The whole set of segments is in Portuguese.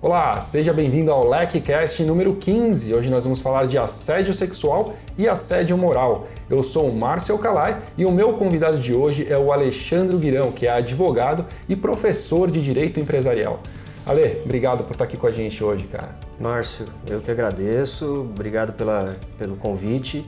Olá, seja bem-vindo ao LecCast número 15. Hoje nós vamos falar de assédio sexual e assédio moral. Eu sou o Márcio Alcalay e o meu convidado de hoje é o Alexandre Guirão, que é advogado e professor de Direito Empresarial. Ale, obrigado por estar aqui com a gente hoje, cara. Márcio, eu que agradeço, obrigado pelo convite.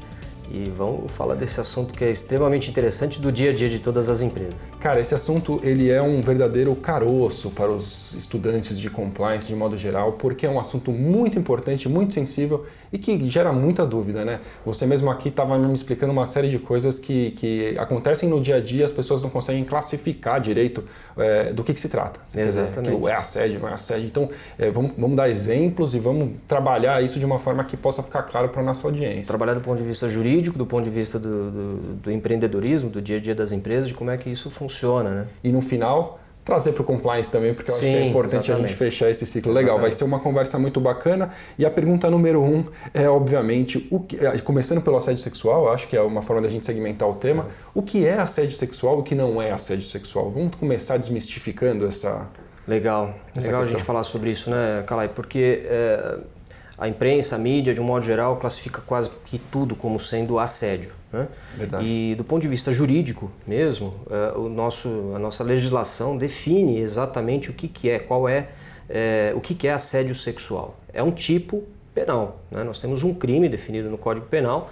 E vamos falar desse assunto que é extremamente interessante do dia a dia de todas as empresas. Cara, esse assunto ele é um verdadeiro caroço para os estudantes de compliance de modo geral, porque é um assunto muito importante, muito sensível e que gera muita dúvida, né? Você mesmo aqui estava me explicando uma série de coisas que acontecem no dia a dia, as pessoas não conseguem classificar direito do que se trata. Exatamente. Que é assédio, não é assédio. Então, vamos dar exemplos e vamos trabalhar isso de uma forma que possa ficar claro para a nossa audiência. Trabalhar do ponto de vista jurídico, do ponto de vista do empreendedorismo, do dia a dia das empresas, de como é que isso funciona, né? E no final, trazer para o compliance também, porque eu acho que é importante exatamente. A gente fechar esse ciclo. Legal, exatamente. Vai ser uma conversa muito bacana. E a pergunta número 1 é, obviamente, começando pelo assédio sexual, acho que é uma forma da gente segmentar o tema. O que é assédio sexual e o que não é assédio sexual? Vamos começar desmistificando essa Legal questão. A gente falar sobre isso, né, Alcalay? Porque a imprensa, a mídia, de um modo geral, classifica quase que tudo como sendo assédio, né? Verdade. E do ponto de vista jurídico mesmo, a nossa legislação define exatamente o que é, o que é assédio sexual. É um tipo penal, né? Nós temos um crime definido no Código Penal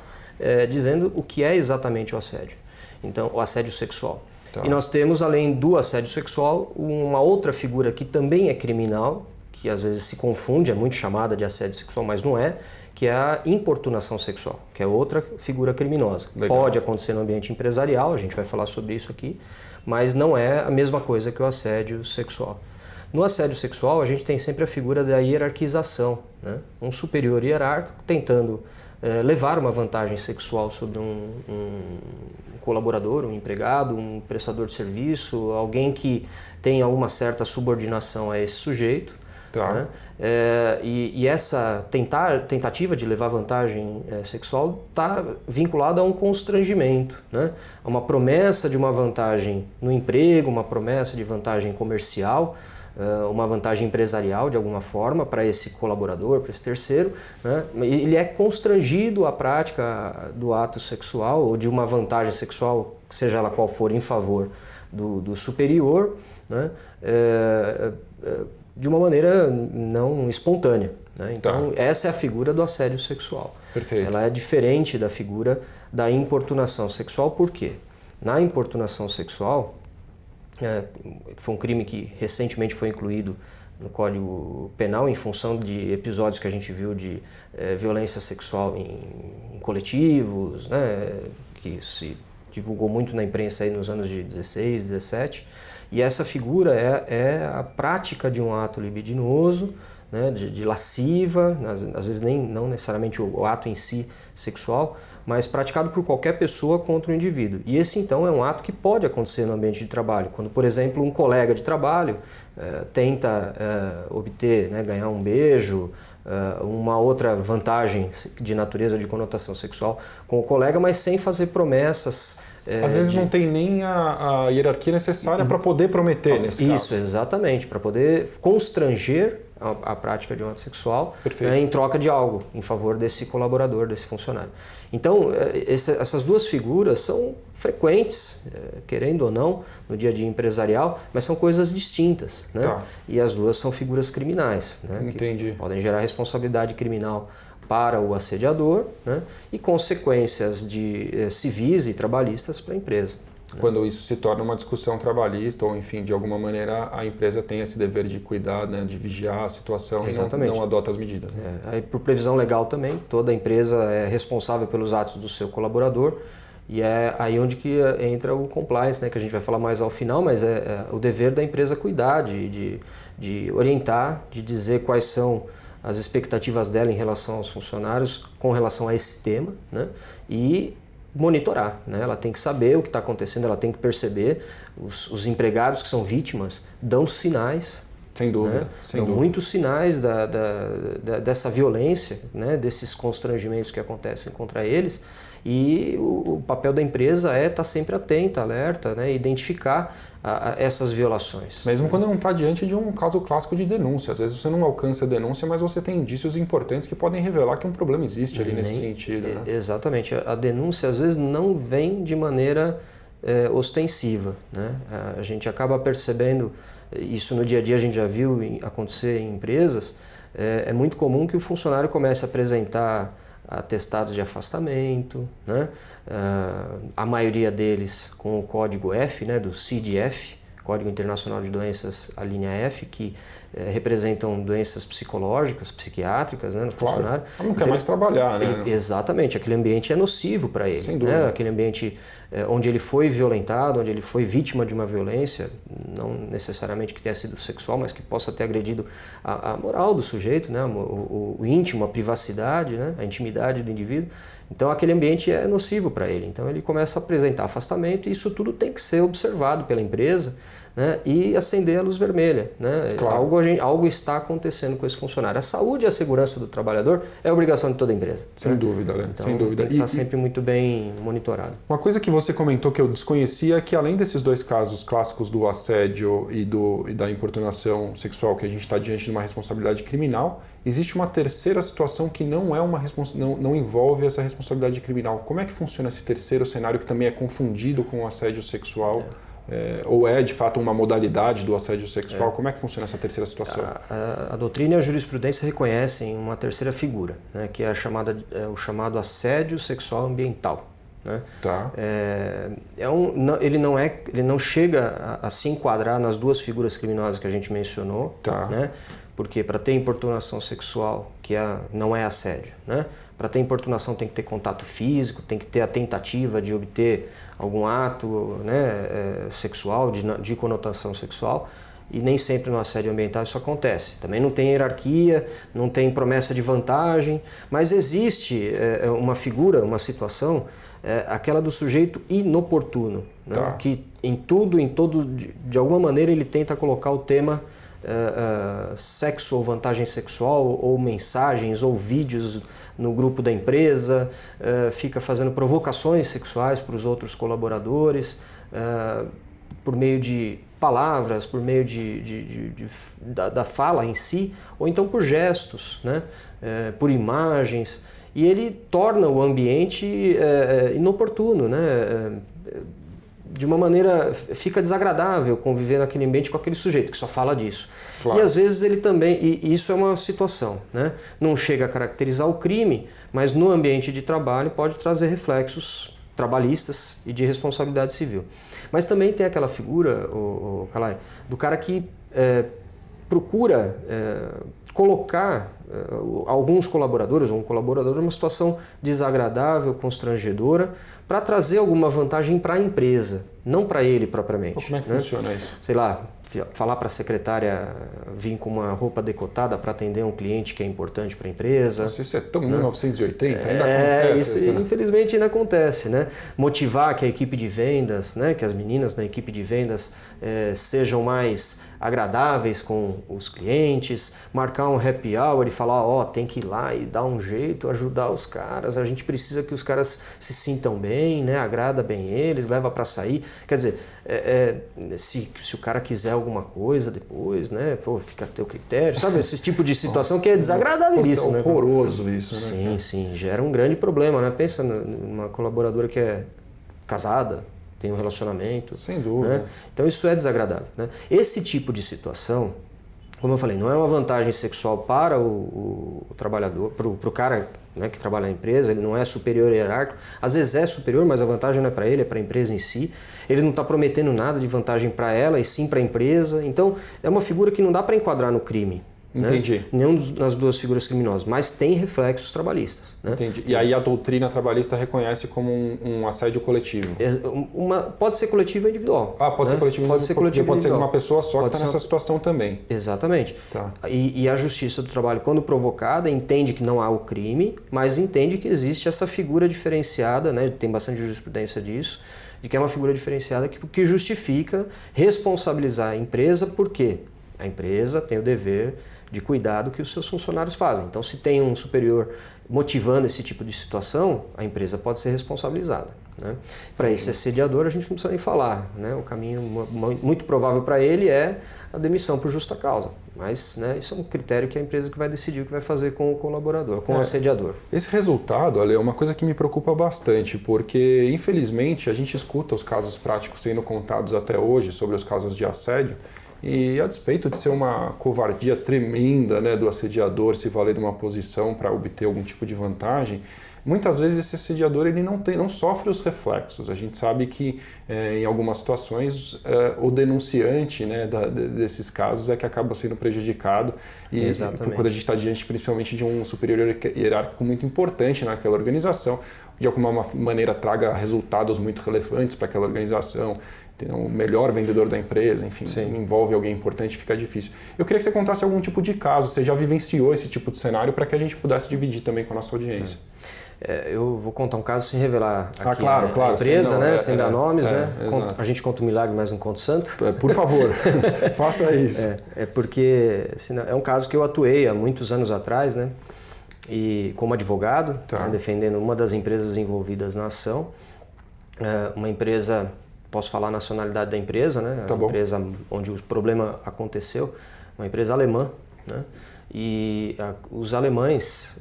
dizendo o que é exatamente o assédio. Então, o assédio sexual. Tá. E nós temos, além do assédio sexual, uma outra figura que também é criminal, que às vezes se confunde, é muito chamada de assédio sexual, mas não é, que é a importunação sexual, que é outra figura criminosa. Legal. Pode acontecer no ambiente empresarial, a gente vai falar sobre isso aqui, mas não é a mesma coisa que o assédio sexual. No assédio sexual, a gente tem sempre a figura da hierarquização, né? Um superior hierárquico tentando levar uma vantagem sexual sobre um colaborador, um empregado, um prestador de serviço, alguém que tem alguma certa subordinação a esse sujeito. Tá. Né? E essa tentativa de levar vantagem sexual está vinculada a um constrangimento, né? A uma promessa de uma vantagem no emprego, uma promessa de vantagem comercial, uma vantagem empresarial de alguma forma para esse colaborador, para esse terceiro, né? Ele é constrangido à prática do ato sexual ou de uma vantagem sexual, seja ela qual for, em favor do superior, né? De uma maneira não espontânea, né? Então, essa é a figura do assédio sexual. Perfeito. Ela é diferente da figura da importunação sexual. Por quê? Na importunação sexual, foi um crime que recentemente foi incluído no Código Penal em função de episódios que a gente viu de violência sexual em coletivos, né? Que se divulgou muito na imprensa aí nos anos de 16, 17. E essa figura é a prática de um ato libidinoso, né, de lasciva, às vezes não necessariamente o ato em si sexual, mas praticado por qualquer pessoa contra o indivíduo. E esse então é um ato que pode acontecer no ambiente de trabalho, quando, por exemplo, um colega de trabalho tenta obter, né, ganhar um beijo, uma outra vantagem de natureza ou de conotação sexual com o colega, mas sem fazer promessas. Às vezes não tem nem a hierarquia necessária para poder prometer nesse caso. Isso, exatamente, para poder constranger a prática de um ato sexual em troca de algo, em favor desse colaborador, desse funcionário. Então, essas duas figuras são frequentes, querendo ou não, no dia a dia empresarial, mas são coisas distintas, né? Tá. E as duas são figuras criminais, né? Entendi. Que podem gerar responsabilidade criminal para o assediador, né? E consequências civis e trabalhistas para a empresa. Quando isso se torna uma discussão trabalhista ou, enfim, de alguma maneira a empresa tem esse dever de cuidar, né, de vigiar a situação. Exatamente. E não adota as medidas. Né? Aí, por previsão legal também, toda empresa é responsável pelos atos do seu colaborador e é aí onde que entra o compliance, né, que a gente vai falar mais ao final, mas é o dever da empresa cuidar, de orientar, de dizer quais são as expectativas dela em relação aos funcionários com relação a esse tema, né, e monitorar, né? Ela tem que saber o que está acontecendo, ela tem que perceber. Os empregados que são vítimas dão sinais. Sem dúvida. Né? Sem dão dúvida. muitos sinais dessa violência, né? Desses constrangimentos que acontecem contra eles. E o papel da empresa é estar sempre atenta, alerta, né, identificar essas violações. Mesmo quando não está diante de um caso clássico de denúncia. Às vezes você não alcança a denúncia, mas você tem indícios importantes que podem revelar que um problema existe ali nesse sentido. Né? Exatamente. A denúncia às vezes não vem de maneira ostensiva. Né? A gente acaba percebendo, isso no dia a dia a gente já viu acontecer em empresas, é muito comum que o funcionário comece a apresentar atestados de afastamento, né? A maioria deles com o código F, né, do CID-F, Código Internacional de Doenças, a linha F, que representam doenças psicológicas, psiquiátricas, né, no funcionário. Não quer mais trabalhar, né? Exatamente, aquele ambiente é nocivo para ele. Sem dúvida. Né? Aquele ambiente onde ele foi violentado, onde ele foi vítima de uma violência, não necessariamente que tenha sido sexual, mas que possa ter agredido a moral do sujeito, né? o íntimo, a privacidade, né? A intimidade do indivíduo. Então aquele ambiente é nocivo para ele. Então ele começa a apresentar afastamento e isso tudo tem que ser observado pela empresa, né, e acender a luz vermelha. Né? Claro. Algo está acontecendo com esse funcionário. A saúde e a segurança do trabalhador é obrigação de toda empresa. Sem dúvida, né? Então, Sem dúvida. Tem que estar sempre muito bem monitorado. Uma coisa que você comentou que eu desconhecia é que além desses dois casos clássicos do assédio e da importunação sexual, que a gente está diante de uma responsabilidade criminal, existe uma terceira situação que não é não envolve essa responsabilidade criminal. Como é que funciona esse terceiro cenário que também é confundido com o assédio sexual? Ou é de fato uma modalidade do assédio sexual? Como é que funciona essa terceira situação? A doutrina e a jurisprudência reconhecem uma terceira figura, né, que é o chamado assédio sexual ambiental. Né? Tá. Ele não chega a se enquadrar nas duas figuras criminosas que a gente mencionou. Tá. Né? Porque para ter importunação sexual, que não é assédio, né? Para ter importunação tem que ter contato físico, tem que ter a tentativa de obter algum ato, né, sexual, de conotação sexual, e nem sempre no assédio ambiental isso acontece. Também não tem hierarquia, não tem promessa de vantagem, mas existe uma figura, uma situação, aquela do sujeito inoportuno, né, tá. que em todo, de alguma maneira ele tenta colocar o tema sexo ou vantagem sexual, ou mensagens ou vídeos no grupo da empresa, fica fazendo provocações sexuais para os outros colaboradores, por meio de palavras, por meio da fala em si, ou então por gestos, né? Por imagens, e ele torna o ambiente inoportuno, né? De uma maneira, fica desagradável conviver naquele ambiente com aquele sujeito que só fala disso. Claro. E às vezes ele também, e isso é uma situação, né? Não chega a caracterizar o crime, mas no ambiente de trabalho pode trazer reflexos trabalhistas e de responsabilidade civil. Mas também tem aquela figura, Calai, do cara que procura colocar alguns colaboradores, ou um colaborador, numa situação desagradável, constrangedora, para trazer alguma vantagem para a empresa, não para ele propriamente. Como é que funciona isso? Sei lá, falar para a secretária vir com uma roupa decotada para atender um cliente que é importante para a empresa. Nossa, isso é tão 1980, ainda acontece. Isso infelizmente ainda acontece, né? Motivar que a equipe de vendas, né, que as meninas da equipe de vendas sejam mais agradáveis com os clientes, marcar um happy hour e falar, tem que ir lá e dar um jeito, ajudar os caras, a gente precisa que os caras se sintam bem, né? Agrada bem eles, leva para sair. Quer dizer, se o cara quiser alguma coisa depois, né? Fica a teu critério, sabe? Esse tipo de situação que é desagradabilíssimo. É horroroso, né? Isso, né? Sim, gera um grande problema, né? Pensa numa colaboradora que é casada, tem um relacionamento. Sem dúvida. Né? Então isso é desagradável. Né? Esse tipo de situação, como eu falei, não é uma vantagem sexual para o trabalhador, para o cara, né, que trabalha na empresa, ele não é superior hierárquico. Às vezes é superior, mas a vantagem não é para ele, é para a empresa em si. Ele não está prometendo nada de vantagem para ela e sim para a empresa. Então é uma figura que não dá para enquadrar no crime. Entendi. Né? Nenhum das duas figuras criminosas, mas tem reflexos trabalhistas. Né? Entendi. E aí a doutrina trabalhista reconhece como um assédio coletivo? Pode ser coletivo ou individual. Pode ser coletivo pode ser coletivo pode individual. ser uma pessoa só que está nessa situação também. Exatamente. Tá. E a Justiça do Trabalho, quando provocada, entende que não há o crime, mas entende que existe essa figura diferenciada, né? Tem bastante jurisprudência disso, de que é uma figura diferenciada que justifica responsabilizar a empresa, porque a empresa tem o dever de cuidado que os seus funcionários fazem. Então, se tem um superior motivando esse tipo de situação, a empresa pode ser responsabilizada, né? Para esse assediador, a gente não precisa nem falar, né? O caminho muito provável para ele é a demissão por justa causa. Mas, né, isso é um critério que a empresa que vai decidir o que vai fazer com o colaborador, com o assediador. Esse resultado, Ale, é uma coisa que me preocupa bastante, porque, infelizmente, a gente escuta os casos práticos sendo contados até hoje sobre os casos de assédio, e a despeito de ser uma covardia tremenda, né, do assediador se valer de uma posição para obter algum tipo de vantagem, muitas vezes esse assediador ele não sofre os reflexos. A gente sabe que em algumas situações o denunciante, né, desses casos é que acaba sendo prejudicado, e quando a gente está diante principalmente de um superior hierárquico muito importante naquela organização, de alguma maneira traga resultados muito relevantes para aquela organização, o melhor vendedor da empresa, enfim, envolve alguém importante, fica difícil. Eu queria que você contasse algum tipo de caso, você já vivenciou esse tipo de cenário para que a gente pudesse dividir também com a nossa audiência. Eu vou contar um caso sem revelar aqui claro, a empresa, né? Sem dar nomes, né? Exato. A gente conta um milagre, mas não conta o santo. Por favor, faça isso. Porque é um caso que eu atuei há muitos anos atrás, né? E como advogado, defendendo uma das empresas envolvidas na ação, uma empresa, posso falar a nacionalidade da empresa, né? A empresa onde o problema aconteceu, uma empresa alemã, né? E os alemães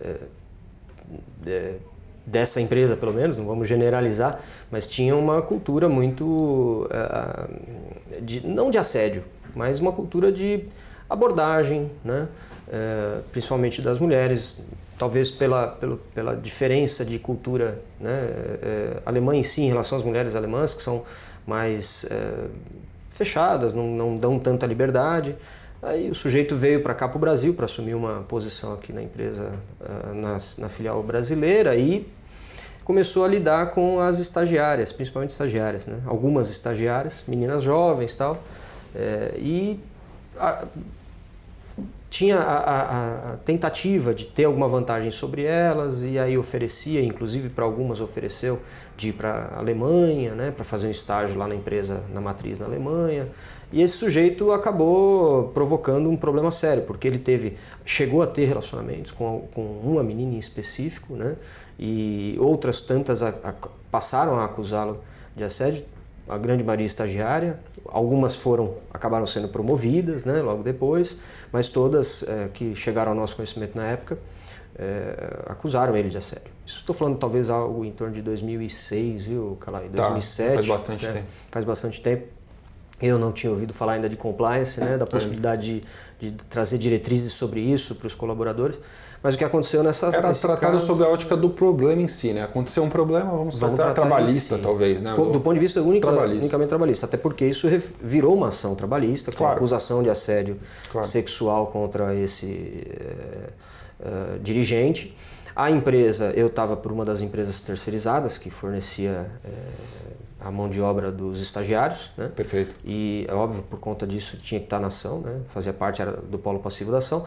dessa empresa, pelo menos, não vamos generalizar, mas tinham uma cultura muito, não de assédio, mas uma cultura de abordagem, né? Principalmente das mulheres, talvez pela diferença de cultura, né? Alemã em si, em relação às mulheres alemãs, que são mais fechadas, não dão tanta liberdade. Aí o sujeito veio para cá, para o Brasil, para assumir uma posição aqui na empresa, na filial brasileira, e começou a lidar com as estagiárias, principalmente estagiárias, né? Algumas estagiárias, meninas jovens e tal, tinha a tentativa de ter alguma vantagem sobre elas, e aí oferecia, inclusive para algumas ofereceu de ir para a Alemanha, né, para fazer um estágio lá na empresa, na matriz na Alemanha. E esse sujeito acabou provocando um problema sério, porque ele chegou a ter relacionamentos com uma menina em específico, né, e outras tantas passaram a acusá-lo de assédio, a grande maioria estagiária, algumas acabaram sendo promovidas, né, logo depois, mas todas que chegaram ao nosso conhecimento na época acusaram ele de assédio. Isso estou falando talvez algo em torno de 2006, viu, Calai? 2007. Faz bastante tempo. Faz bastante tempo. Eu não tinha ouvido falar ainda de compliance, né, da possibilidade de trazer diretrizes sobre isso para os colaboradores. Mas o que aconteceu nesse tratado caso, sob a ótica do problema em si, né? Aconteceu um problema, vamos tratar trabalhista, talvez, né? Do ponto de vista unicamente trabalhista, até porque isso virou uma ação trabalhista, com acusação de assédio sexual contra esse dirigente. A empresa, eu estava por uma das empresas terceirizadas que fornecia a mão de obra dos estagiários, né? Perfeito. E, é óbvio, por conta disso tinha que estar na ação, né? Fazia parte do polo passivo da ação.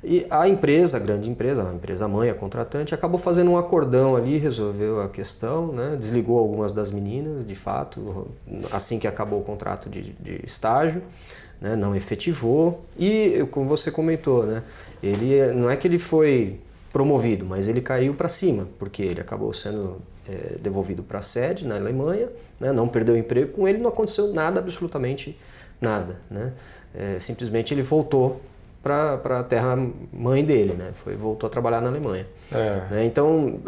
E a empresa, a grande empresa, a empresa mãe, a contratante, acabou fazendo um acordão ali, resolveu a questão, né? Desligou algumas das meninas, de fato, assim que acabou o contrato de estágio, né? Não efetivou. E, como você comentou, né? Não é que ele foi promovido, mas ele caiu para cima, porque ele acabou sendo devolvido para a sede na Alemanha, né? Não perdeu o emprego, com ele não aconteceu nada, absolutamente nada, né? Simplesmente ele voltou para a terra mãe dele, né? Voltou a trabalhar na Alemanha. Então,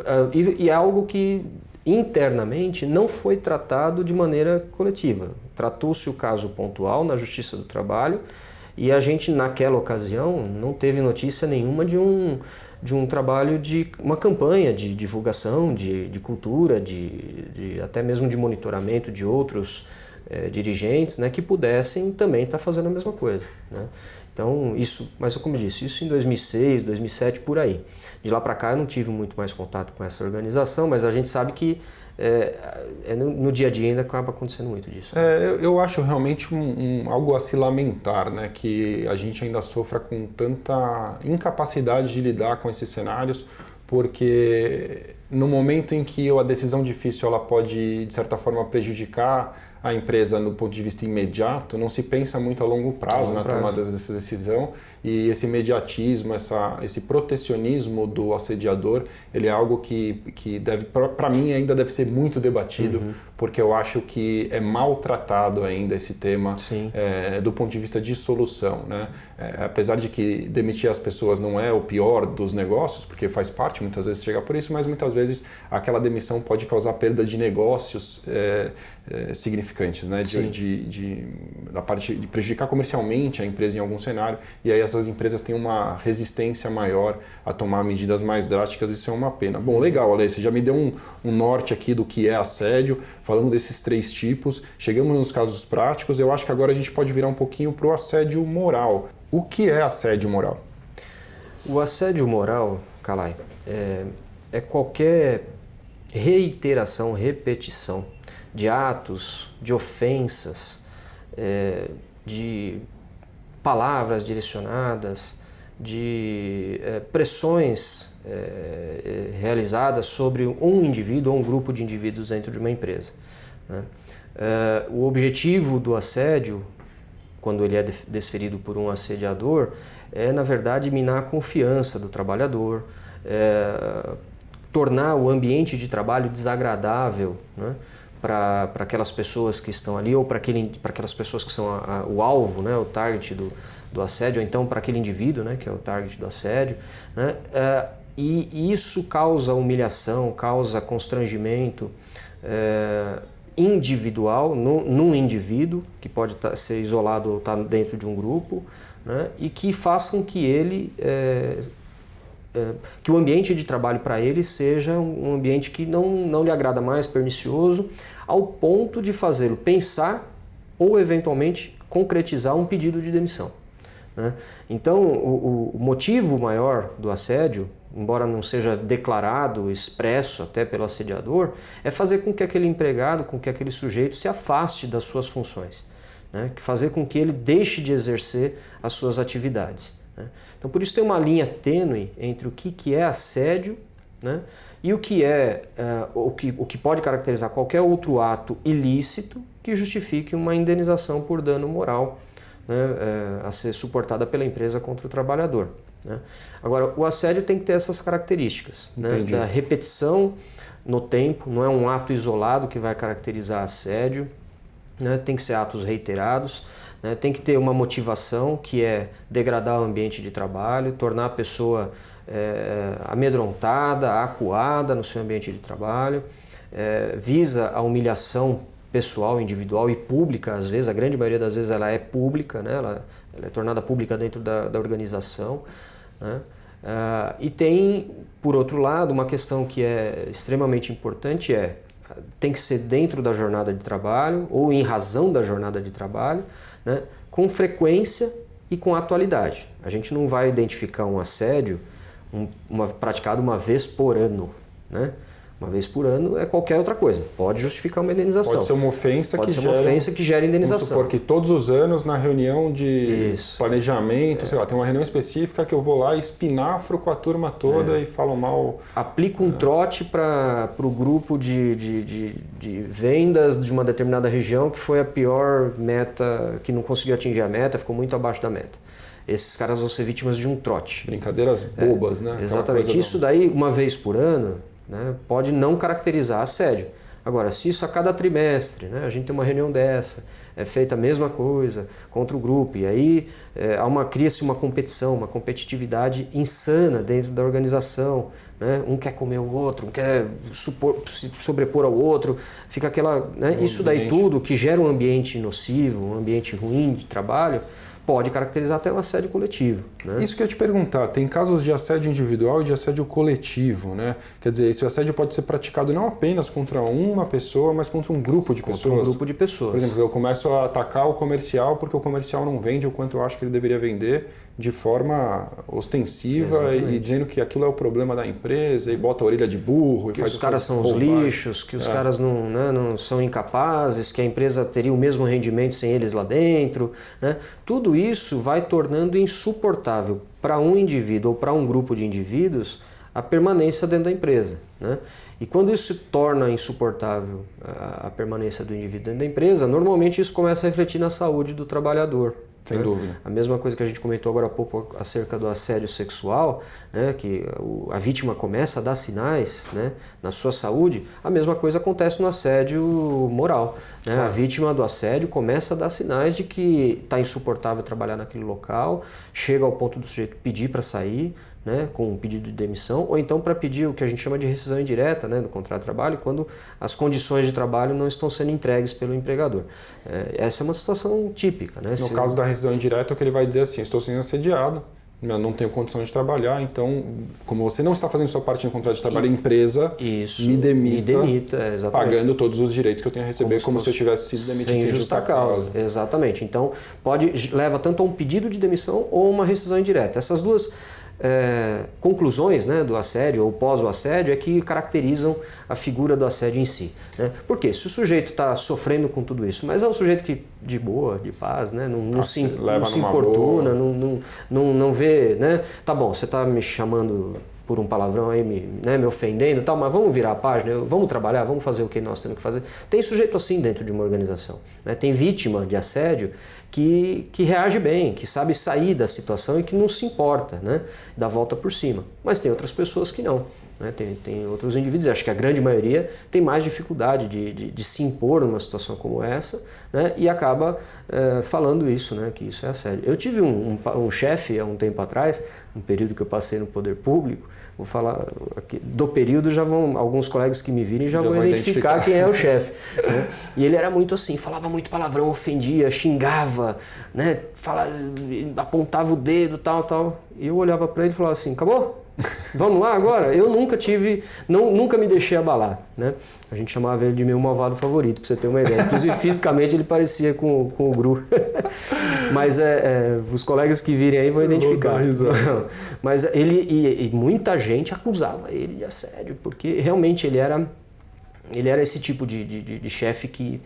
é algo que internamente não foi tratado de maneira coletiva. Tratou-se o caso pontual na Justiça do Trabalho e a gente, naquela ocasião, não teve notícia nenhuma de um trabalho uma campanha de divulgação, de cultura, até mesmo de monitoramento de outros dirigentes, né, que pudessem também estar fazendo a mesma coisa, né? Então, mas como eu disse, isso em 2006, 2007, por aí. De lá para cá eu não tive muito mais contato com essa organização, mas a gente sabe que no dia a dia ainda acaba acontecendo muito disso. Eu acho realmente algo a se lamentar, né? Que a gente ainda sofra com tanta incapacidade de lidar com esses cenários, porque no momento em que a decisão difícil ela pode, de certa forma, prejudicar a empresa no ponto de vista imediato, não se pensa muito a longo prazo na tomada dessa decisão, E esse imediatismo, esse protecionismo do assediador, ele é algo que deve, para mim, ainda deve ser muito debatido, porque eu acho que é maltratado ainda esse tema do ponto de vista de solução, né? Apesar de que demitir as pessoas não é o pior dos negócios, porque faz parte, muitas vezes chega por isso, mas muitas vezes aquela demissão pode causar perda de negócios significantes, né? Da parte de prejudicar comercialmente a empresa em algum cenário, e aí essas empresas têm uma resistência maior a tomar medidas mais drásticas. Isso é uma pena. Bom, legal, Ale, você já me deu um norte aqui do que é assédio, falando desses 3 tipos, chegamos nos casos práticos. Eu acho que agora a gente pode virar um pouquinho para o assédio moral. O que é assédio moral? O assédio moral, Kalai, é qualquer reiteração, repetição de atos, de ofensas, de palavras direcionadas, de pressões realizadas sobre um indivíduo ou um grupo de indivíduos dentro de uma empresa, né? O objetivo do assédio, quando ele é desferido por um assediador, é, na verdade, minar a confiança do trabalhador, tornar o ambiente de trabalho desagradável, né, para aquelas pessoas que estão ali, ou para aquelas pessoas que são o alvo, né, o target do assédio, ou então para aquele indivíduo, né, que é o target do assédio, né, e isso causa humilhação, causa constrangimento individual, num indivíduo, que pode ser isolado ou estar dentro de um grupo, né, e que façam que ele... que o ambiente de trabalho para ele seja um ambiente que não lhe agrada mais, pernicioso, ao ponto de fazê-lo pensar ou, eventualmente, concretizar um pedido de demissão, né? Então, o motivo maior do assédio, embora não seja declarado, expresso até pelo assediador, é fazer com que aquele empregado, com que aquele sujeito se afaste das suas funções, né? Fazer com que ele deixe de exercer as suas atividades. Então, por isso tem uma linha tênue entre o que é assédio, né, e o que o que pode caracterizar qualquer outro ato ilícito que justifique uma indenização por dano moral, né, a ser suportada pela empresa contra o trabalhador, né. Agora, o assédio tem que ter essas características, né, da repetição no tempo, não é um ato isolado que vai caracterizar assédio, né, tem que ser atos reiterados. Tem que ter uma motivação, que é degradar o ambiente de trabalho, tornar a pessoa amedrontada, acuada no seu ambiente de trabalho, visa a humilhação pessoal, individual e pública. Às vezes, a grande maioria das vezes ela é pública, né? Ela é tornada pública dentro da organização, né? E tem, por outro lado, uma questão que é extremamente importante, tem que ser dentro da jornada de trabalho ou em razão da jornada de trabalho, né, com frequência e com atualidade. A gente não vai identificar um assédio praticado uma vez por ano, né? Uma vez por ano é qualquer outra coisa. Pode justificar uma indenização. Pode ser uma ofensa que gera indenização. Vamos supor que todos os anos, na reunião de planejamento, sei lá, tem uma reunião específica que eu vou lá e espinafro com a turma toda e falo mal. Aplica um trote para o grupo de vendas de uma determinada região que foi a pior meta, que não conseguiu atingir a meta, ficou muito abaixo da meta. Esses caras vão ser vítimas de um trote. Brincadeiras bobas, né? Exatamente. Isso daí, uma vez por ano, né, pode não caracterizar assédio. Agora, se isso a cada trimestre, né, a gente tem uma reunião dessa, é feita a mesma coisa contra o grupo, e aí cria-se uma competição, uma competitividade insana dentro da organização, né? Um quer comer o outro, um quer se sobrepor ao outro, fica aquela... Né, isso daí tudo que gera um ambiente nocivo, um ambiente ruim de trabalho, pode caracterizar até um assédio coletivo, né? Isso que eu ia te perguntar, tem casos de assédio individual e de assédio coletivo, né? Quer dizer, esse assédio pode ser praticado não apenas contra uma pessoa, mas contra um grupo de pessoas. Contra um grupo de pessoas. Por exemplo, eu começo a atacar o comercial porque o comercial não vende o quanto eu acho que ele deveria vender de forma ostensiva e dizendo que aquilo é o problema da empresa e bota a orelha de burro. Que os caras são os lixos, que os caras não são incapazes, que a empresa teria o mesmo rendimento sem eles lá dentro, né? Tudo isso vai tornando insuportável para um indivíduo ou para um grupo de indivíduos a permanência dentro da empresa, né? E quando isso se torna insuportável a permanência do indivíduo dentro da empresa, normalmente isso começa a refletir na saúde do trabalhador, Sem dúvida. A mesma coisa que a gente comentou agora há pouco acerca do assédio sexual, né, que a vítima começa a dar sinais, né, na sua saúde, a mesma coisa acontece no assédio moral. Né? Claro. A vítima do assédio começa a dar sinais de que está insuportável trabalhar naquele local, chega ao ponto do sujeito pedir para sair, né, com um pedido de demissão, ou então para pedir o que a gente chama de rescisão indireta, né, do contrato de trabalho, quando as condições de trabalho não estão sendo entregues pelo empregador. Essa é uma situação típica. Né? No caso da rescisão indireta, é o que ele vai dizer assim: estou sendo assediado, eu não tenho condição de trabalhar, então, como você não está fazendo sua parte no contrato de trabalho, a empresa me demita pagando todos os direitos que eu tenho a receber, como se eu tivesse sido demitido sem justa causa. Exatamente. Então, leva tanto a um pedido de demissão ou uma rescisão indireta. Essas duas conclusões, né, do assédio ou pós o assédio é que caracterizam a figura do assédio em si. Né? Por quê? Se o sujeito está sofrendo com tudo isso, mas é um sujeito que de boa, de paz, né, não se importuna, não vê, né? Tá bom, você está me chamando por um palavrão aí, me ofendendo, tal, mas vamos virar a página, vamos trabalhar, vamos fazer o que nós temos que fazer. Tem sujeito assim dentro de uma organização. Né? Tem vítima de assédio que reage bem, que sabe sair da situação e que não se importa, né? Dá volta por cima. Mas tem outras pessoas que não. Né? Tem outros indivíduos, acho que a grande maioria tem mais dificuldade de se impor numa situação como essa, né? E acaba falando isso, né? Que isso é assédio. Eu tive um chefe há um tempo atrás, um período que eu passei no poder público, vou falar aqui, do período já vão, alguns colegas que me virem já vão identificar quem é o chefe. Né? E ele era muito assim, falava muito palavrão, ofendia, xingava, né? Apontava o dedo, tal. E eu olhava para ele e falava assim: acabou? Vamos lá agora? Eu nunca me deixei abalar, né? A gente chamava ele de meu malvado favorito, pra você ter uma ideia. Inclusive, fisicamente, ele parecia com o Gru. Mas os colegas que virem aí vão identificar. Mas e muita gente acusava ele de assédio, porque realmente ele era esse tipo de chefe que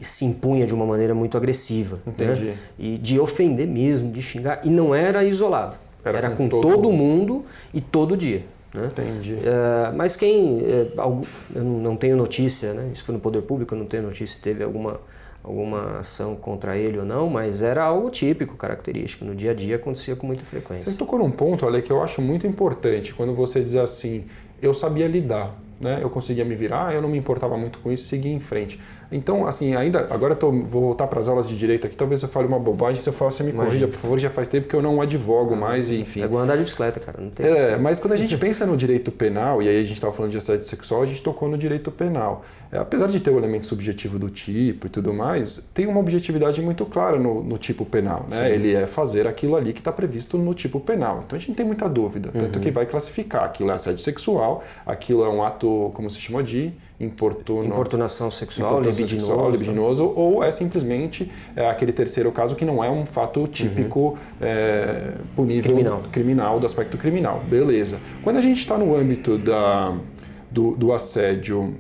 se impunha de uma maneira muito agressiva. Entendi. Né? E de ofender mesmo, de xingar. E não era isolado. Era com todo mundo e todo dia. Né? Entendi. Mas eu não tenho notícia, né? Isso foi no poder público, eu não tenho notícia se teve alguma ação contra ele ou não, mas era algo típico, característico. No dia a dia acontecia com muita frequência. Você tocou num ponto, Ale, que eu acho muito importante, quando você diz assim: eu sabia lidar. Né? Eu conseguia me virar, eu não me importava muito com isso, seguia em frente. Então, assim, agora vou voltar para as aulas de direito aqui, talvez eu fale uma bobagem, se eu falar, você me corrija, por favor, já faz tempo que eu não advogo mais, e enfim. É igual andar de bicicleta, cara. Não tem mas quando a gente pensa no direito penal, e aí a gente estava falando de assédio sexual, a gente tocou no direito penal. Apesar de ter o elemento subjetivo do tipo e tudo mais, tem uma objetividade muito clara no tipo penal. Né? Ele é fazer aquilo ali que está previsto no tipo penal. Então a gente não tem muita dúvida, tanto que vai classificar. Aquilo é assédio sexual, aquilo é um ato, como se chama, de importunação sexual, libidinoso, ou é simplesmente aquele terceiro caso que não é um fato típico punível criminal, do aspecto criminal. Beleza. Quando a gente está no âmbito do assédio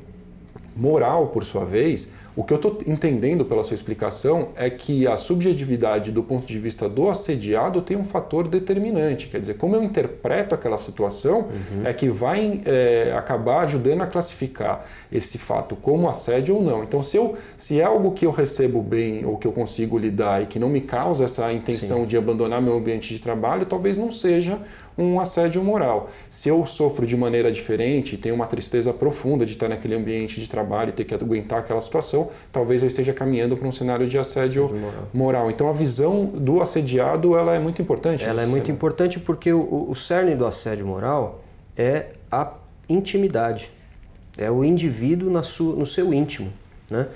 moral, por sua vez, o que eu estou entendendo pela sua explicação é que a subjetividade do ponto de vista do assediado tem um fator determinante. Quer dizer, como eu interpreto aquela situação é que vai acabar ajudando a classificar esse fato como assédio ou não. Então, se é algo que eu recebo bem ou que eu consigo lidar e que não me causa essa intenção de abandonar meu ambiente de trabalho, talvez não seja um assédio moral. Se eu sofro de maneira diferente, tenho uma tristeza profunda de estar naquele ambiente de trabalho e ter que aguentar aquela situação, talvez eu esteja caminhando para um cenário de assédio moral. Então a visão do assediado ela é muito importante. Ela é muito importante porque o cerne do assédio moral é a intimidade. É o indivíduo no seu íntimo. Né?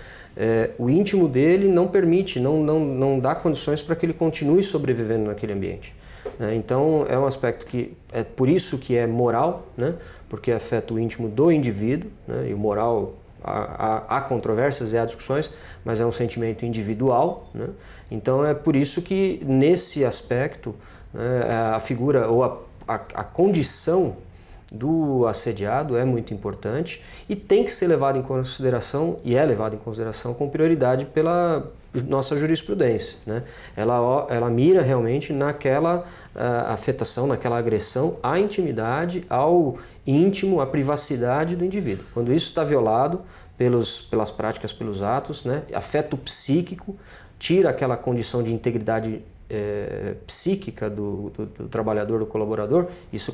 O íntimo dele não permite, não dá condições para que ele continue sobrevivendo naquele ambiente. Então é um aspecto que é por isso que é moral, né? Porque afeta o íntimo do indivíduo, né? E o moral há controvérsias e há discussões, mas é um sentimento individual, né? Então é por isso que nesse aspecto, né, a figura ou a condição do assediado é muito importante e tem que ser levado em consideração, e é levado em consideração com prioridade pela nossa jurisprudência. Né? Ela mira realmente naquela afetação, naquela agressão à intimidade, ao íntimo, à privacidade do indivíduo. Quando isso está violado pelas práticas, pelos atos, né? Afeta o psíquico, tira aquela condição de integridade psíquica do trabalhador, do colaborador, isso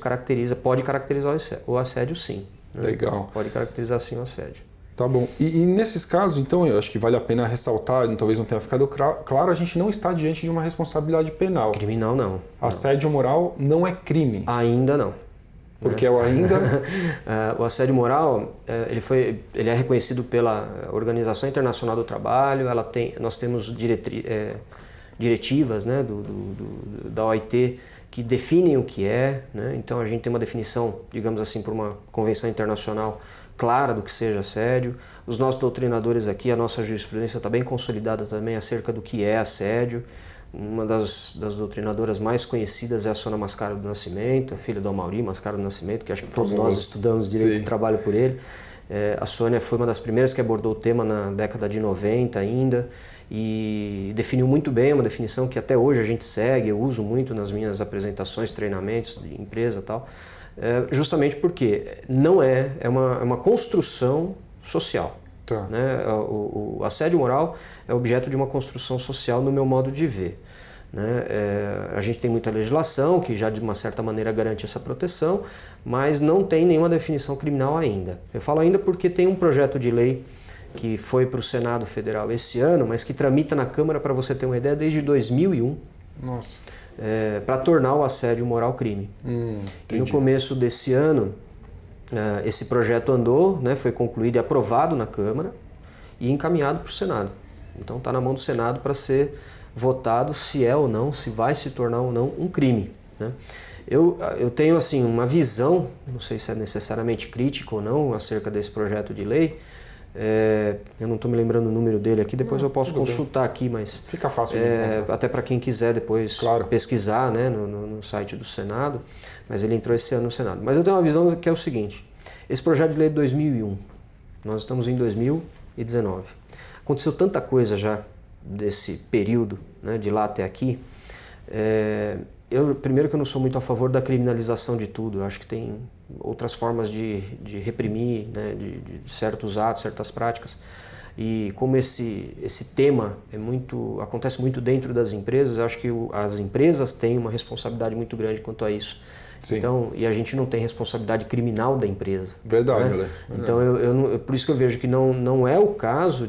pode caracterizar o assédio, sim. Né? Legal. Pode caracterizar sim o assédio. Tá bom. E nesses casos, então, eu acho que vale a pena ressaltar, talvez não tenha ficado claro, a gente não está diante de uma responsabilidade penal. Criminal não. Assédio moral não é crime. Ainda não. Porque o ainda... O assédio moral, ele é reconhecido pela Organização Internacional do Trabalho, nós temos diretivas, né, da OIT que definem o que é, né? Então a gente tem uma definição, digamos assim, por uma convenção internacional clara do que seja assédio. Os nossos doutrinadores aqui, a nossa jurisprudência está bem consolidada também acerca do que é assédio. Uma das doutrinadoras mais conhecidas é a Sônia Mascaro do Nascimento, a filha do Amaury Mascaro do Nascimento, que acho que todos nós estudamos direito e trabalho por ele. A Sônia foi uma das primeiras que abordou o tema na década de 90 ainda e definiu muito bem, uma definição que até hoje a gente segue, eu uso muito nas minhas apresentações, treinamentos de empresa e tal, justamente porque não é uma construção social. Tá. Né? O assédio moral é objeto de uma construção social no meu modo de ver. Né? A gente tem muita legislação que já de uma certa maneira garante essa proteção, mas não tem nenhuma definição criminal ainda. Eu falo ainda porque tem um projeto de lei que foi para o Senado Federal esse ano, mas que tramita na Câmara, para você ter uma ideia, desde 2001. Nossa. Para tornar o assédio moral crime. E no começo desse ano, esse projeto andou, né, foi concluído e aprovado na Câmara e encaminhado para o Senado. Então está na mão do Senado para ser votado se é ou não, se vai se tornar ou não um crime. Né? Eu tenho assim uma visão, não sei se é necessariamente crítica ou não, acerca desse projeto de lei. Eu não estou me lembrando o número dele aqui, depois eu posso consultar aqui, mas fica fácil de encontrar. Até para quem quiser depois pesquisar, né, no site do Senado, mas ele entrou esse ano no Senado. Mas eu tenho uma visão que é o seguinte: esse projeto de lei de 2001, nós estamos em 2019, aconteceu tanta coisa já desse período, né, de lá até aqui. Primeiro que eu não sou muito a favor da criminalização de tudo, eu acho que tem outras formas de reprimir, né, de certos atos, certas práticas. E como esse tema acontece muito dentro das empresas, eu acho que as empresas têm uma responsabilidade muito grande quanto a isso. Sim. Então, e a gente não tem responsabilidade criminal da empresa. Verdade, né? Então, por isso que eu vejo que não é o caso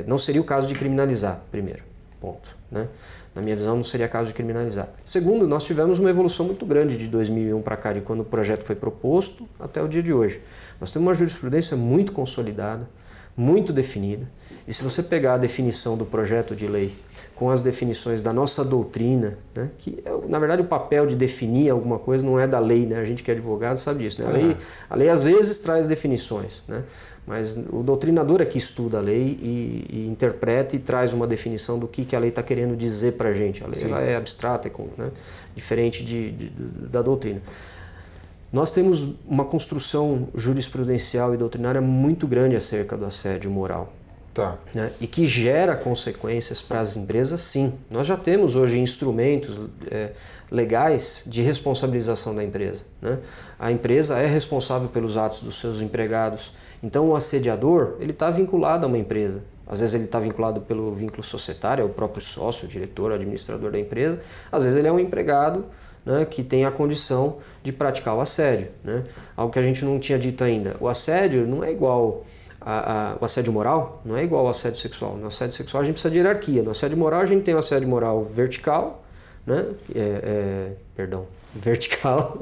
não seria o caso de criminalizar, primeiro, ponto. Né? Na minha visão, não seria caso de criminalizar. Segundo, nós tivemos uma evolução muito grande de 2001 para cá, de quando o projeto foi proposto até o dia de hoje. Nós temos uma jurisprudência muito consolidada, muito definida, e se você pegar a definição do projeto de lei com as definições da nossa doutrina, né, que na verdade o papel de definir alguma coisa não é da lei, né, a gente que é advogado sabe disso. Né? A lei às vezes traz definições, né, mas o doutrinador é que estuda a lei e interpreta e traz uma definição do que a lei está querendo dizer para a gente. A lei ela é abstrata, né, diferente da doutrina. Nós temos uma construção jurisprudencial e doutrinária muito grande acerca do assédio moral. Tá. Né? E que gera consequências para as empresas, sim. Nós já temos hoje instrumentos legais de responsabilização da empresa. Né? A empresa é responsável pelos atos dos seus empregados. Então o assediador ele está vinculado a uma empresa. Às vezes ele está vinculado pelo vínculo societário, é o próprio sócio, o diretor, o administrador da empresa. Às vezes ele é um empregado, né, que tem a condição de praticar o assédio. Né? Algo que a gente não tinha dito ainda. O assédio não é igual... O assédio moral não é igual ao assédio sexual. No assédio sexual a gente precisa de hierarquia. No assédio moral a gente tem o assédio moral vertical, né? Vertical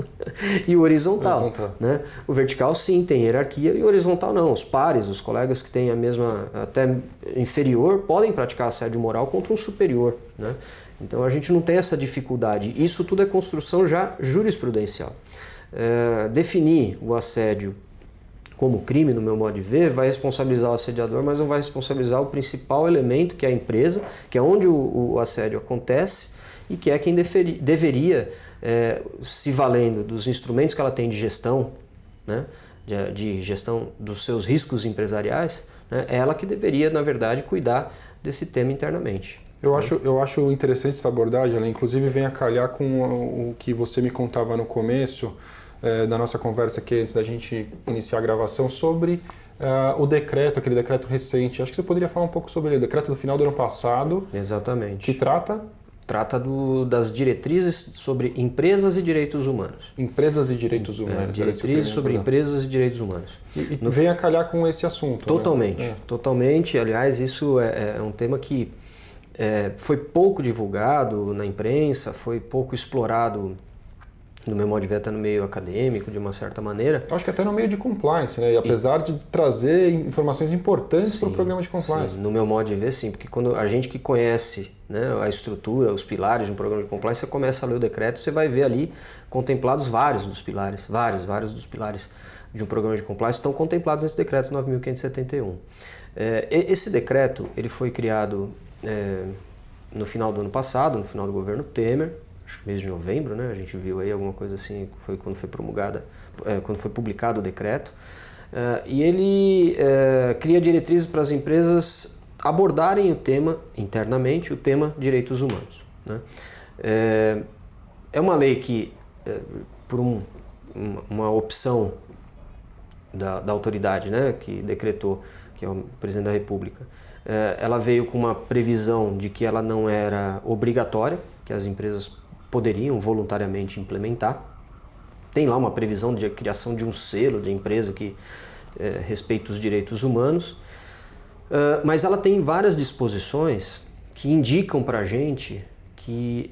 e o horizontal. Né? O vertical sim tem hierarquia e o horizontal não. Os pares, os colegas que têm a mesma, até inferior, podem praticar assédio moral contra um superior. Né? Então a gente não tem essa dificuldade. Isso tudo é construção já jurisprudencial. Definir o assédio como crime, no meu modo de ver, vai responsabilizar o assediador, mas não vai responsabilizar o principal elemento, que é a empresa, que é onde o assédio acontece e que é quem deveria, se valendo dos instrumentos que ela tem de gestão, né, de gestão dos seus riscos empresariais, né, é ela que deveria, na verdade, cuidar desse tema internamente. Eu acho interessante essa abordagem, ela inclusive vem a calhar com o que você me contava no começo, da nossa conversa aqui antes da gente iniciar a gravação sobre o decreto, aquele decreto recente. Acho que você poderia falar um pouco sobre ele, o decreto do final do ano passado. Exatamente. Que trata? Trata das diretrizes sobre empresas e direitos humanos. Empresas e direitos humanos. Diretrizes sobre empresas e direitos humanos. E vem a calhar com esse assunto. Totalmente, né? Totalmente. Aliás, isso é um tema que foi pouco divulgado na imprensa, foi pouco explorado, no meu modo de ver, até no meio acadêmico, de uma certa maneira. Acho que até no meio de compliance, né? E apesar de trazer informações importantes para o programa de compliance. Sim, no meu modo de ver, sim. Porque quando a gente que conhece, né, a estrutura, os pilares de um programa de compliance, você começa a ler o decreto, você vai ver ali contemplados vários dos pilares, vários dos pilares de um programa de compliance estão contemplados nesse decreto 9.571. Esse decreto ele foi criado no final do ano passado, no final do governo Temer, acho que mês de novembro, né? A gente viu aí alguma coisa assim, foi quando foi promulgada, quando foi publicado o decreto. E ele cria diretrizes para as empresas abordarem o tema, internamente, o tema direitos humanos, né? É uma lei que, por uma opção da autoridade, né, que decretou, que é o presidente da República, ela veio com uma previsão de que ela não era obrigatória, que as empresas poderiam voluntariamente implementar. Tem lá uma previsão de criação de um selo de empresa que respeita os direitos humanos, mas ela tem várias disposições que indicam para a gente que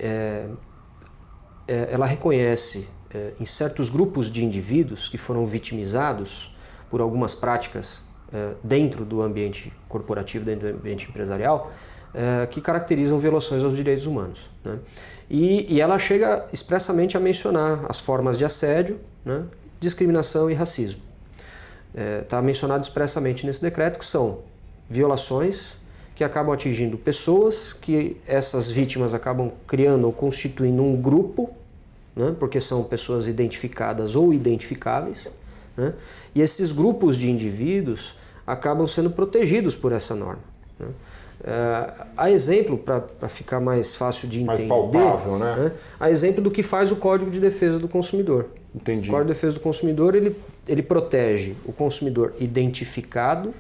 ela reconhece em certos grupos de indivíduos que foram vitimizados por algumas práticas dentro do ambiente corporativo, dentro do ambiente empresarial, que caracterizam violações aos direitos humanos, né? E ela chega expressamente a mencionar as formas de assédio, né, discriminação e racismo. Está mencionado expressamente nesse decreto que são violações que acabam atingindo pessoas, que essas vítimas acabam criando ou constituindo um grupo, né, porque são pessoas identificadas ou identificáveis, né, e esses grupos de indivíduos acabam sendo protegidos por essa norma, né. A exemplo, para ficar mais fácil de entender, mais palpável, né? A exemplo do que faz o Código de Defesa do Consumidor. Entendi. O Código de Defesa do Consumidor ele protege o consumidor identificado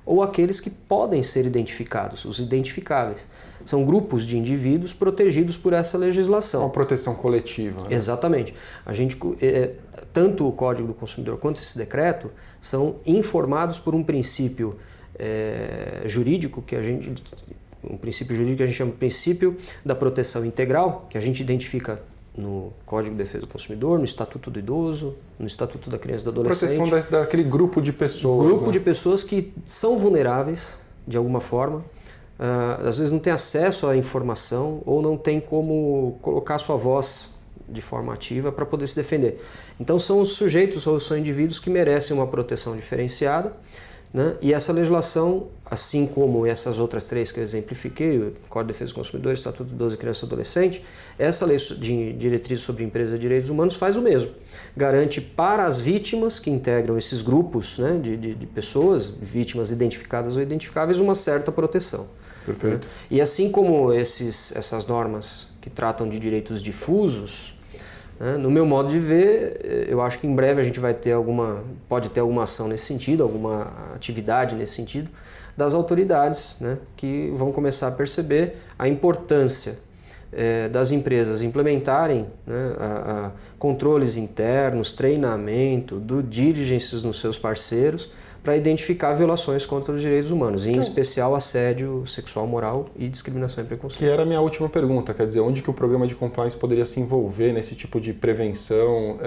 ou aqueles que podem ser identificados, os identificáveis. São grupos de indivíduos protegidos por essa legislação. Uma proteção coletiva. Né? Exatamente. A gente, tanto o Código do Consumidor quanto esse decreto são informados por um princípio jurídico um princípio jurídico que a gente chama de princípio da proteção integral, que a gente identifica no Código de Defesa do Consumidor, no Estatuto do Idoso, no Estatuto da Criança e do Adolescente. Proteção daquele grupo de pessoas. Grupo de pessoas que são vulneráveis de alguma forma, às vezes não tem acesso à informação ou não tem como colocar sua voz de forma ativa para poder se defender. Então são os sujeitos ou são indivíduos que merecem uma proteção diferenciada, né? E essa legislação, assim como essas outras três que eu exemplifiquei, o Código de Defesa do Consumidor, Estatuto do Idoso e Criança e Adolescente, essa lei de diretrizes sobre empresas e direitos humanos faz o mesmo. Garante para as vítimas que integram esses grupos, né, de pessoas, vítimas identificadas ou identificáveis, uma certa proteção. Perfeito. Né? E assim como essas normas que tratam de direitos difusos, no meu modo de ver, eu acho que em breve a gente pode ter alguma ação nesse sentido, alguma atividade nesse sentido, das autoridades, né, que vão começar a perceber a importância das empresas implementarem, né, controles internos, treinamento, due diligence nos seus parceiros, para identificar violações contra os direitos humanos, em especial assédio sexual, moral e discriminação e preconceito. Que era a minha última pergunta, quer dizer, onde que o programa de compliance poderia se envolver nesse tipo de prevenção,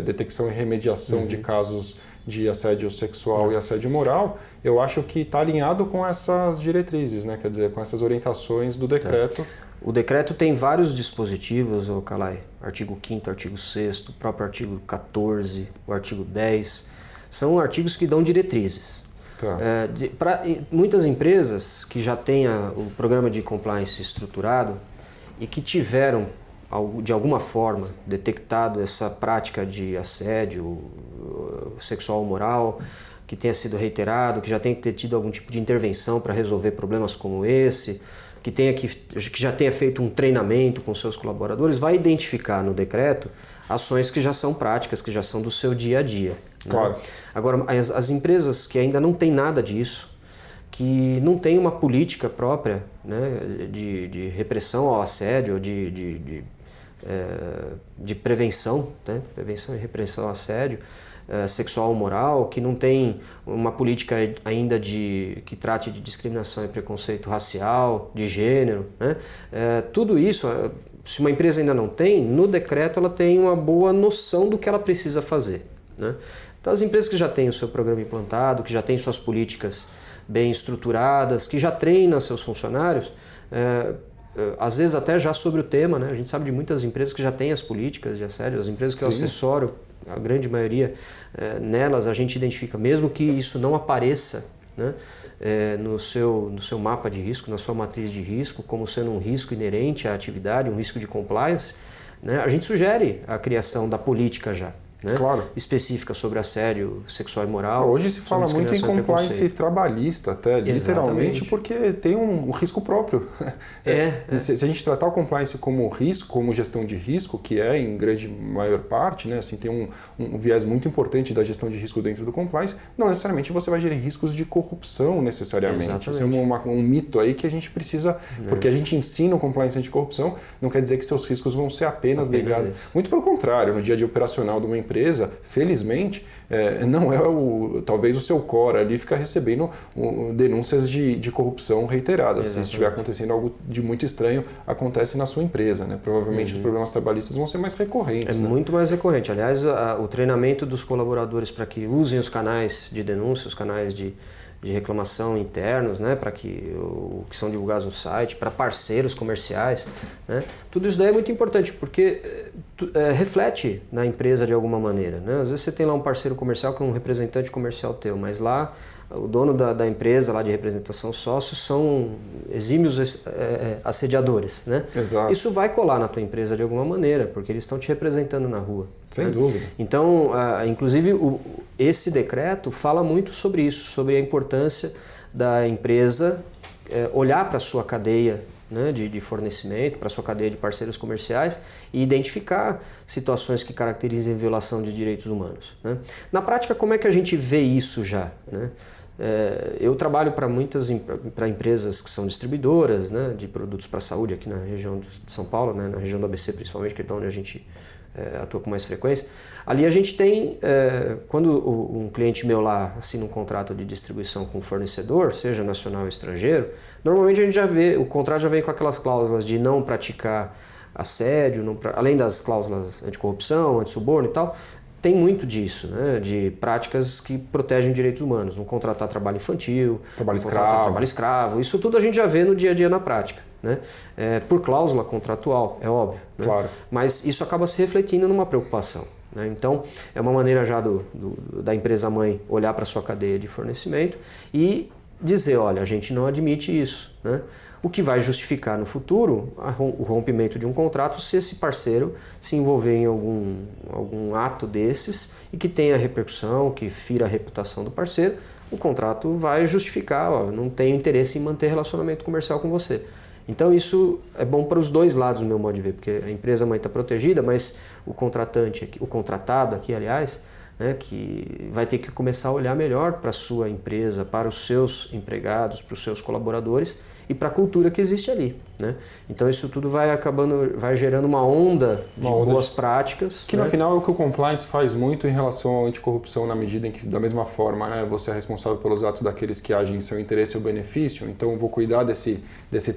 detecção e remediação de casos de assédio sexual e assédio moral? Eu acho que está alinhado com essas diretrizes, né? Quer dizer, com essas orientações do decreto. O decreto tem vários dispositivos, Calai, artigo 5º, artigo 6º, o próprio artigo 14, o artigo 10, são artigos que dão diretrizes. Tá. Para muitas empresas que já têm o programa de compliance estruturado e que tiveram, de alguma forma, detectado essa prática de assédio sexual ou moral, que tenha sido reiterado, que já tenha que ter tido algum tipo de intervenção para resolver problemas como esse, que já tenha feito um treinamento com seus colaboradores, vai identificar no decreto ações que já são práticas, que já são do seu dia a dia. Claro. Né? Agora, as empresas que ainda não têm nada disso, que não têm uma política própria, né, de repressão ao assédio, de prevenção, né, prevenção e repressão ao assédio sexual ou moral, que não tem uma política ainda que trate de discriminação e preconceito racial, de gênero, né? Tudo isso, se uma empresa ainda não tem, no decreto ela tem uma boa noção do que ela precisa fazer, né? Então as empresas que já têm o seu programa implantado, que já têm suas políticas bem estruturadas, que já treinam seus funcionários, às vezes até já sobre o tema, né? A gente sabe de muitas empresas que já têm as políticas de assédio, as empresas que eu assessoro, a grande maioria nelas a gente identifica, mesmo que isso não apareça, né, no seu mapa de risco, na sua matriz de risco, como sendo um risco inerente à atividade, um risco de compliance, né, a gente sugere a criação da política já. Né? Claro. Específica sobre assédio sexual e moral. Hoje se fala muito em compliance trabalhista até, literalmente, porque tem um risco próprio. Se a gente tratar o compliance como risco, como gestão de risco, que é em grande maior parte, né, assim, tem um viés muito importante da gestão de risco dentro do compliance, não necessariamente você vai gerir riscos de corrupção necessariamente. Isso é um mito aí que a gente precisa, porque a gente ensina o compliance anticorrupção, não quer dizer que seus riscos vão ser apenas ligados. Muito pelo contrário, no dia a dia operacional de uma empresa, felizmente, não é talvez o seu core ali ficar recebendo denúncias de corrupção reiteradas. Exatamente. Se estiver acontecendo algo de muito estranho, acontece na sua empresa, né? Provavelmente os problemas trabalhistas vão ser mais recorrentes. Muito mais recorrente. Aliás, o treinamento dos colaboradores para que usem os canais de denúncia, os canais de reclamação internos, né, para que são divulgados no site, para parceiros comerciais, né, tudo isso daí é muito importante porque reflete na empresa de alguma maneira, né? Às vezes você tem lá um parceiro comercial que é um representante comercial teu, mas lá o dono da empresa lá de representação sócios são exímios assediadores, né? Exato. Isso vai colar na tua empresa de alguma maneira, porque eles estão te representando na rua. Sem dúvida. Então, inclusive, esse decreto fala muito sobre isso, sobre a importância da empresa olhar para a sua cadeia, né, de fornecimento, para a sua cadeia de parceiros comerciais e identificar situações que caracterizem violação de direitos humanos, né? Na prática, como é que a gente vê isso já, né? Eu trabalho para empresas que são distribuidoras, né, de produtos para a saúde aqui na região de São Paulo, né, na região do ABC principalmente, que é onde a gente atua com mais frequência. Ali a gente tem, quando um cliente meu lá assina um contrato de distribuição com um fornecedor, seja nacional ou estrangeiro, normalmente a gente já vê, o contrato já vem com aquelas cláusulas de não praticar assédio, além das cláusulas anticorrupção, antissuborno e tal, tem muito disso, né, de práticas que protegem direitos humanos, não contratar trabalho infantil, trabalho escravo, isso tudo a gente já vê no dia a dia na prática, né, por cláusula contratual, é óbvio, né? Claro. Mas isso acaba se refletindo numa preocupação, né? Então é uma maneira já da empresa mãe olhar para a sua cadeia de fornecimento e dizer, olha, a gente não admite isso, né? O que vai justificar no futuro o rompimento de um contrato se esse parceiro se envolver em algum ato desses e que tenha repercussão, que fira a reputação do parceiro, o contrato vai justificar, ó, não tenho interesse em manter relacionamento comercial com você. Então isso é bom para os dois lados, no meu modo de ver, porque a empresa mãe está protegida, mas o contratado aqui, aliás, né, que vai ter que começar a olhar melhor para a sua empresa, para os seus empregados, para os seus colaboradores e para a cultura que existe ali, né? Então isso tudo vai gerando uma onda de boas práticas. Que, né, no final é o que o compliance faz muito em relação à anticorrupção, na medida em que, da mesma forma, né, você é responsável pelos atos daqueles que agem em seu interesse ou benefício, então eu vou cuidar desse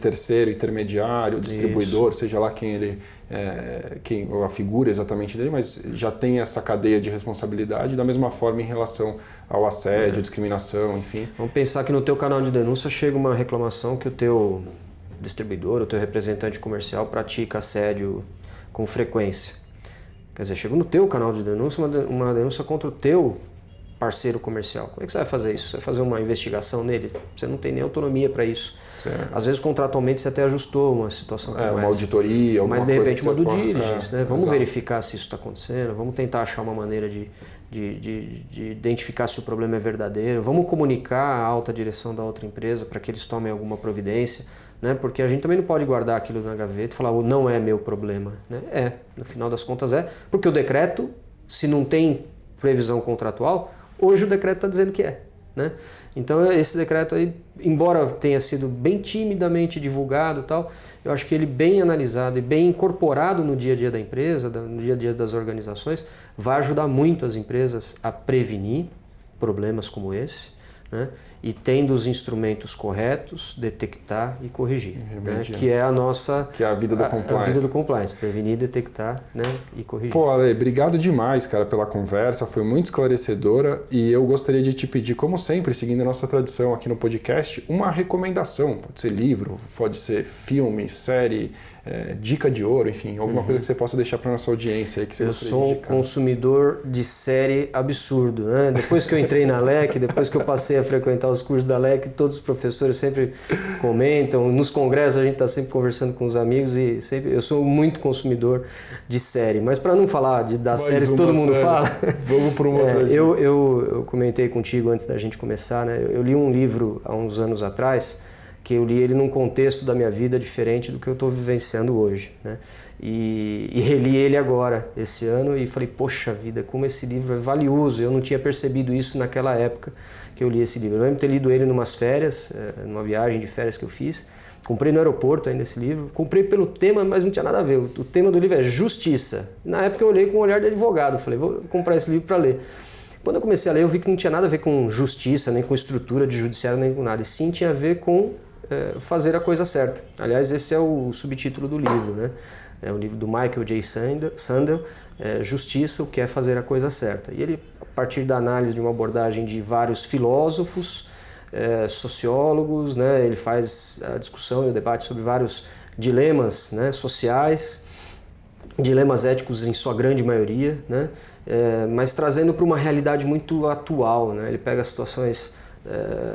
terceiro intermediário, distribuidor, seja lá quem ele a figura exatamente dele, mas já tem essa cadeia de responsabilidade, da mesma forma em relação ao assédio, discriminação, enfim. Vamos pensar que no teu canal de denúncia chega uma reclamação que o teu distribuidor, o teu representante comercial pratica assédio com frequência. Quer dizer, chegou no teu canal de denúncia uma denúncia contra o teu parceiro comercial. Como é que você vai fazer isso? Você vai fazer uma investigação nele? Você não tem nem autonomia para isso. Certo. Às vezes, contratualmente, você até ajustou uma situação como uma auditoria, alguma coisa. Mas, de repente, uma due diligence, né? Vamos exato. verificar se isso está acontecendo, vamos tentar achar uma maneira de identificar se o problema é verdadeiro, vamos comunicar à alta direção da outra empresa para que eles tomem alguma providência, né? Porque a gente também não pode guardar aquilo na gaveta e falar, não é meu problema, né? No final das contas porque o decreto, se não tem previsão contratual, hoje o decreto está dizendo que né? Então esse decreto aí, embora tenha sido bem timidamente divulgado e tal, eu acho que ele bem analisado e bem incorporado no dia a dia da empresa, no dia a dia das organizações, vai ajudar muito as empresas a prevenir problemas como esse, né? E tendo os instrumentos corretos, detectar e corrigir, né? Que é a nossa... Que é a vida do compliance. A vida do compliance, prevenir, detectar, né? E corrigir. Pô, Ale, obrigado demais, cara, pela conversa, foi muito esclarecedora e eu gostaria de te pedir, como sempre, seguindo a nossa tradição aqui no podcast, uma recomendação, pode ser livro, pode ser filme, série, dica de ouro, enfim, alguma coisa que você possa deixar para nossa audiência aí que você gostaria de indicar. Eu sou um consumidor de série absurdo, né? Depois que eu entrei na LEC, depois que eu passei a frequentar os cursos da LEC, todos os professores sempre comentam, nos congressos a gente está sempre conversando com os amigos e sempre, eu sou muito consumidor de série, mas para não falar das séries que todo mundo fala, vamos para uma eu comentei contigo antes da gente começar, né? Eu li um livro há uns anos atrás, que eu li ele num contexto da minha vida diferente do que eu estou vivenciando hoje, né? E reli ele agora, esse ano, e falei, poxa vida, como esse livro é valioso, eu não tinha percebido isso naquela época que eu li esse livro. Eu lembro de ter lido ele numas férias, numa viagem de férias que eu fiz, comprei no aeroporto ainda esse livro, comprei pelo tema, mas não tinha nada a ver, o tema do livro é justiça. Na época eu olhei com um olhar de advogado, falei, vou comprar esse livro para ler. Quando eu comecei a ler, eu vi que não tinha nada a ver com justiça, nem com estrutura de judiciário, nem com nada, e sim tinha a ver com fazer a coisa certa. Aliás, esse é o subtítulo do livro, né? É um livro do Michael J. Sandel, Justiça, o que é fazer a coisa certa. E ele, a partir da análise de uma abordagem de vários filósofos, sociólogos, né? Ele faz a discussão e o debate sobre vários dilemas, né? Sociais, dilemas éticos em sua grande maioria, né? Mas trazendo para uma realidade muito atual, né? Ele pega situações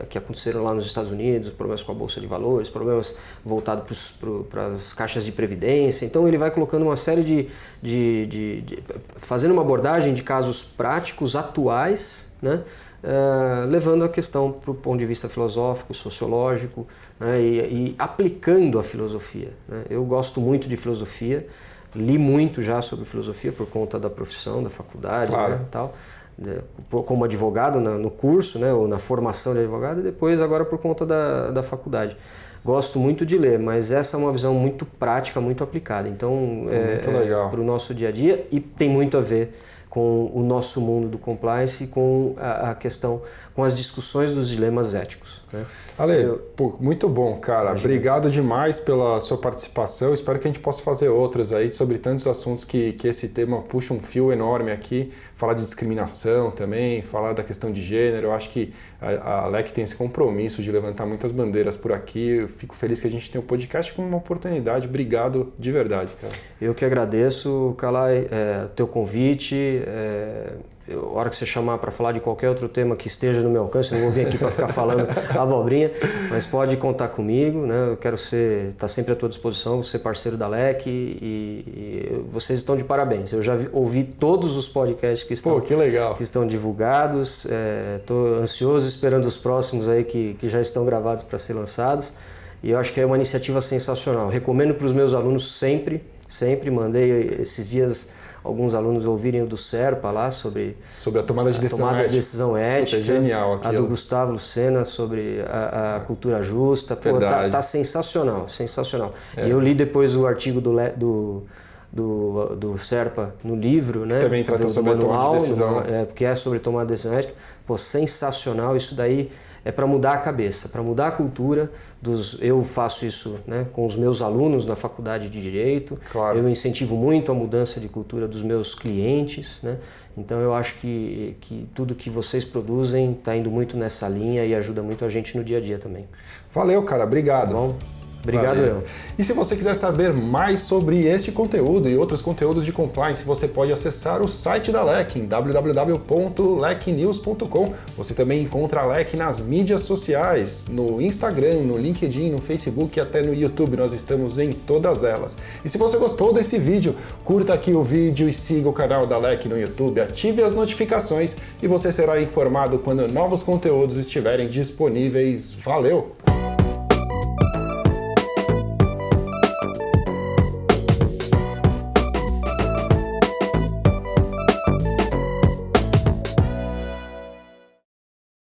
que aconteceram lá nos Estados Unidos, problemas com a Bolsa de Valores, problemas voltados para as caixas de previdência. Então ele vai colocando uma série fazendo uma abordagem de casos práticos, atuais, né? Levando a questão para o ponto de vista filosófico, sociológico, né? E aplicando a filosofia, né? Eu gosto muito de filosofia, li muito já sobre filosofia por conta da profissão, da faculdade, claro, né, tal, como advogado no curso, né, ou na formação de advogado, e depois agora por conta da faculdade. Gosto muito de ler, mas essa é uma visão muito prática, muito aplicada. Então, para o nosso dia a dia, e tem muito a ver com o nosso mundo do compliance e com a questão, com as discussões dos dilemas éticos, né? Ale, muito bom, cara. Imagina. Obrigado demais pela sua participação. Espero que a gente possa fazer outras aí sobre tantos assuntos que esse tema puxa um fio enorme aqui. Falar de discriminação também, falar da questão de gênero. Eu acho que a LEC tem esse compromisso de levantar muitas bandeiras por aqui. Eu fico feliz que a gente tem o podcast como uma oportunidade. Obrigado de verdade, cara. Eu que agradeço, Kalai, teu convite. A hora que você chamar para falar de qualquer outro tema que esteja no meu alcance, eu não vou vir aqui para ficar falando abobrinha, mas pode contar comigo, né? Eu quero estar sempre à tua disposição, ser parceiro da LEC e vocês estão de parabéns. Eu já ouvi todos os podcasts que estão divulgados, estou ansioso esperando os próximos aí que já estão gravados para ser lançados, e eu acho que é uma iniciativa sensacional. Recomendo para os meus alunos sempre, mandei esses dias alguns alunos ouvirem o do Serpa lá sobre a tomada de decisão ética. É genial aquilo. A do Gustavo Lucena sobre a cultura justa. Pô, tá sensacional, sensacional. E eu li depois o artigo do Serpa no livro, né? Que também trata sobre a tomada de decisão. Porque é sobre tomada de decisão ética. Pô, sensacional. Isso daí é para mudar a cabeça, para mudar a cultura. Eu faço isso, né, com os meus alunos na faculdade de Direito. Claro. Eu incentivo muito a mudança de cultura dos meus clientes, né? Então eu acho que tudo que vocês produzem está indo muito nessa linha e ajuda muito a gente no dia a dia também. Valeu, cara. Obrigado. Tá bom? Obrigado, eu. E se você quiser saber mais sobre este conteúdo e outros conteúdos de compliance, você pode acessar o site da LEC em www.lecnews.com. Você também encontra a LEC nas mídias sociais, no Instagram, no LinkedIn, no Facebook e até no YouTube. Nós estamos em todas elas. E se você gostou desse vídeo, curta aqui o vídeo e siga o canal da LEC no YouTube, ative as notificações e você será informado quando novos conteúdos estiverem disponíveis. Valeu!